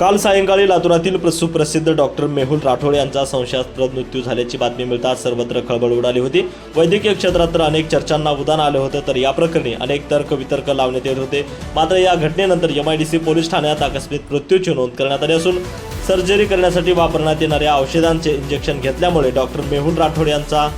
काल सायंकाळी लातूरातील सुप्रसिद्ध डॉक्टर मेहुल राठोड यांचा संशयास्पद मृत्यू झाल्याची बातमी मिळताच सर्वत्र खळबळ उडाली होती। वैद्यकीय क्षेत्रात तर अनेक चर्चांना उधाण आलं होतं, तर या प्रकरणी अनेक तर्क-वितर्क लावण्यात येत होते। मात्र या घटनेनंतर MIDC पोलीस ठाण्यात आकस्मिक मृत्यूची नोंद करण्यात आली असून सर्जरी करण्यासाठी वापरण्यात येणाऱ्या औषधांचे इंजेक्शन घेतल्यामुळे डॉक्टर मेहुल राठोड यांचा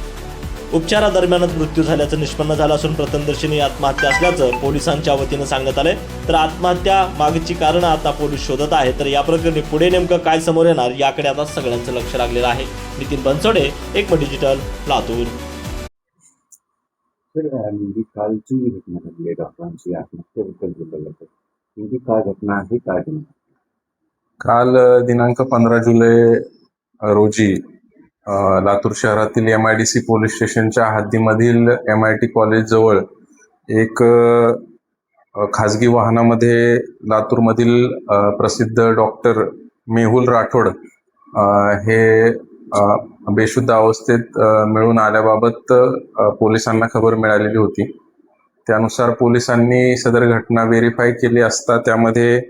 उपचारादरम्यानच मृत्यू झाल्याचं निष्पन्न झालं असून प्रथमदर्शनी आत्महत्या असल्याचं पोलिसांच्या वतीनं सांगण्यात आलंय। तर आत्महत्या मागची कारणं आता पोलीस शोधत आहेत। तर या प्रकरणी पुढे नेमकं काय समोर येणार याकडे आता सगळ्यांचं लक्ष लागलेलं आहे। नितीन बनसोडे, एकमत डिजिटल, लातूर। कालची घटना घडली डॉक्टरांची आत्महत्येबद्दल बोललं जातं, नेमकी काय घटना आहे, काय घटना? काल दिनांक 15 जुलै रोजी लातूर शहरातील MIDC पोलीस स्टेशनच्या हद्दीमधील MIT कॉलेज जवळ एक खाजगी वाहनामध्ये लातूरमधील प्रसिद्ध डॉक्टर मेहुल राठोड हे बेशुद्ध अवस्थेत मिळून आल्याबाबत पोलिसांना खबर मिळालेली होती। त्यानुसार पोलिसांनी सदर घटना व्हेरीफाय केली असता त्यामध्ये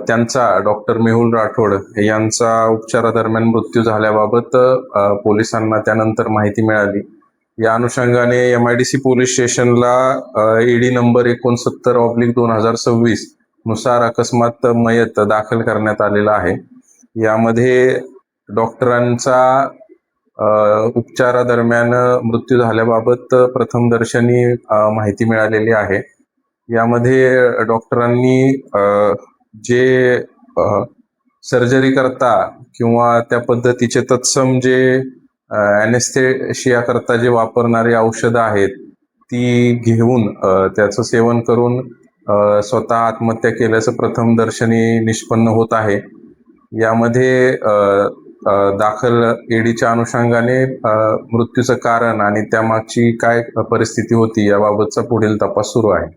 त्यांचा डॉक्टर मेहुल राठोड यांचा उपचारादरम्यान मृत्यू झाल्याबाबत पोलिसांना त्यानंतर माहिती मिळाली। या अनुषंगाने MIDC पोलीस स्टेशनला ED नंबर 69/2026 नुसार अकस्मात मयत दाखल करण्यात आलेला आहे। यामध्ये डॉक्टरांचा उपचारादरम्यान मृत्यू झाल्याबाबत प्रथमदर्शनी माहिती मिळालेली आहे। यामध्ये डॉक्टरांनी जे सर्जरी करता किंवा त्या पद्धतीचे तत्सम जे ॲनेस्थेशिया करता जे वापरणारी औषधं आहेत ती घेऊन त्याचं सेवन करून स्वतः आत्महत्या केल्याचं प्रथमदर्शनी निष्पन्न होत आहे। यामध्ये दाखल EDच्या अनुषंगाने मृत्यूचं कारण आणि त्यामागची काय परिस्थिती होती याबाबतचा पुढील तपास सुरू आहे।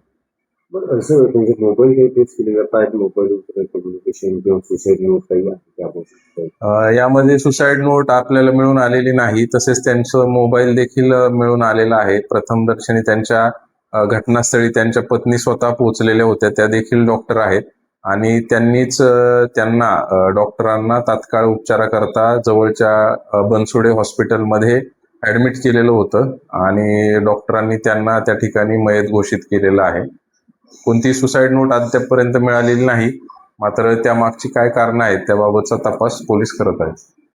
बरं, असं म्हणजे मोबाईल काही टेस्ट केले जातात, मोबाईल कम्युनिकेशन किंवा सुसाईड नोट काही आहे त्याबाबत? यामध्ये सुसाईड नोट आपल्याला मिळून आलेली नाही, तसेच त्यांचं मोबाईल देखील मिळून आलेला आहे। प्रथमदर्शनी त्यांच्या घटनास्थळी त्यांच्या पत्नी स्वतः पोहोचलेल्या होत्या, त्या देखील डॉक्टर आहेत आणि त्यांनीच त्यांना डॉक्टरांना तात्काळ उपचाराकरता जवळच्या बनसोडे हॉस्पिटलमध्ये ॲडमिट केलेलं होतं आणि डॉक्टरांनी त्यांना त्या ठिकाणी मयत घोषित केलेलं आहे। कोणती सुसाईड नोट अद्यापपर्यंत मिळालेली नाही, मात्र त्यामागची काय कारणं आहेत त्याबाबतचा तपास पोलीस करत आहेत।